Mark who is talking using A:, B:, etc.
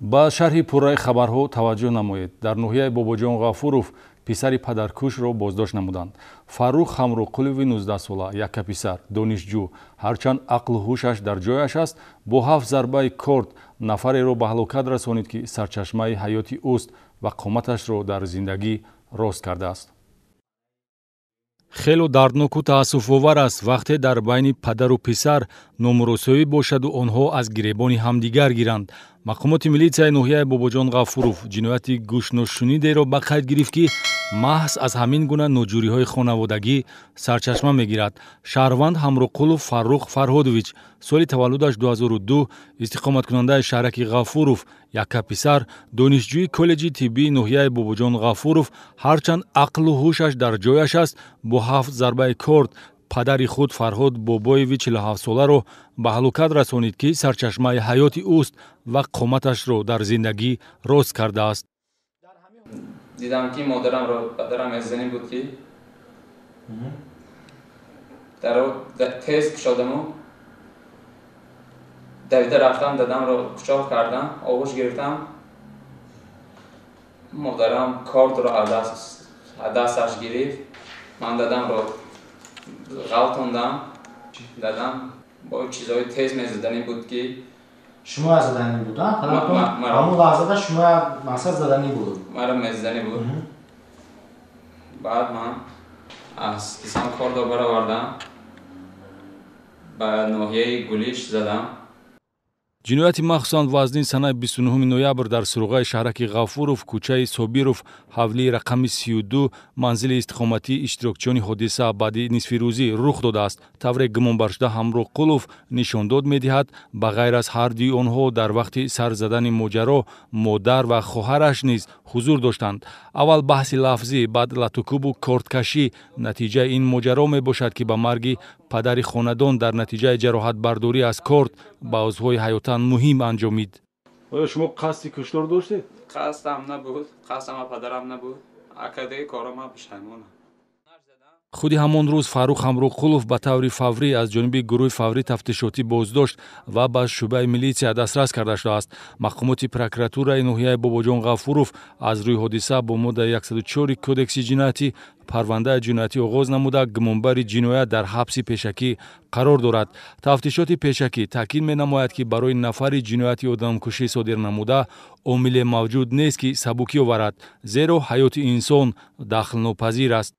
A: با شرح پورای خبرها توجه نمایید. در ناحیه باباجان غفورов پسری پدرکش را بازداشت نمودند. فاروق хамроқулови 19 сола, як писар, донишҷӯ, ҳарчанд ақлу ҳушаш дар ҷояш аст, бо 7 зарбаи корд нафареро ба ҳалокат расонид, ки сарчашмаи ҳаёти ӯст ва қоматашро дар зиндагӣ рост кардааст. хело дардноку таассуфовар аст вақте дар байни падару писар номуросоӣ бошаду онҳо аз гиребони ҳамдигар гиранд. мақомоти милитсияи ноҳияи бобоҷон ғафуров ҷинояти гӯшношунидеро ба қайд гирифт, ки маҳз аз ҳамин гуна ноҷуриҳои хонаводагӣ сарчашма мегирад. шаҳрванд ҳамроқулов Фаррух Фарҳодович, соли таваллудаш 2002, истиқоматкунандаи шаҳраки ғафуров, яка писар, донишҷӯи коллеҷи тиббии ноҳияи бобоҷон ғафуров, ҳарчанд ақлу ҳушаш дар ҷояш аст, бо 7 зарбаи корд падари худ Фарҳод Бобоеви 47 соларо ба ҳалокат расонид, ки сарчашмаи ҳаёти ӯст ва қоматашро дар зиндагӣ рост кардааст.
B: دیدم که مادرم را پدرم از زنی بود که در تیز کشادم و دویده رفتم دادم را کچاق کردم آغوش گرفتم مادرم کارت را دستش گرفت من دادم را غلطاندم دادم با چیزهای تیز میزدنی بود که
C: شما از زدنی بود؟ همون لحظه شما مقصد زدنی بود؟
B: مرا میزدنی بود. بعد من از کیسم کارت را برآوردم به ناحیه گلیش زدم.
A: ҷинояти махсусан вазнин санаи 29 ноябр дар суруғаи шаҳраки ғафуров, кӯчаи Собиров, ҳавлии рақами 32, манзили истиқоматии иштирокчиёни ҳодиса баъди нисфирӯзӣ рух додааст. тавре гумонбаршуда Ҳамроқулов нишондод медиҳад, ба ғайр аз ҳардуи онҳо дар вақти сар задани моҷаро модар ва хоҳараш низ ҳузур доштанд. аввал баҳси лафзӣ, баъд латукубу корткашӣ. натиҷаи ин моҷаро мебошад, ки ба марги падари хонадон дар натиҷаи ҷароҳатбардорӣ аз корт ба узвҳои ҳаётан муҳим анҷомид.
D: оё шумо қасди куштор доштед?
B: قصدم نبود، قصدم پدرم نبود. акадаи корам пешаймонам.
A: худи ҳамон рӯз Фаруқ Ҳамроқулов ба таври фаврӣ аз ҷониби гурӯҳи фаврӣ тафтишотӣ боздошт ва ба шӯъбаи милитсия дастрас карда шудааст. мақомоти прокуратураи ноҳияи бобоҷон ғафуров аз рӯи ҳодиса бо моддаи 104 кодекси ҷиноятӣ парвандаи ҷиноятӣ оғоз намуда, гумонбари ҷиноят дар ҳабси пешакӣ қарор дорад. тафтишоти пешакӣ таъкид менамояд, ки барои нафари ҷинояти одамкушӣ содир намуда омиле мавҷуд нест, ки сабукӣ оварад, зеро ҳаёти инсон дахлнопазир аст.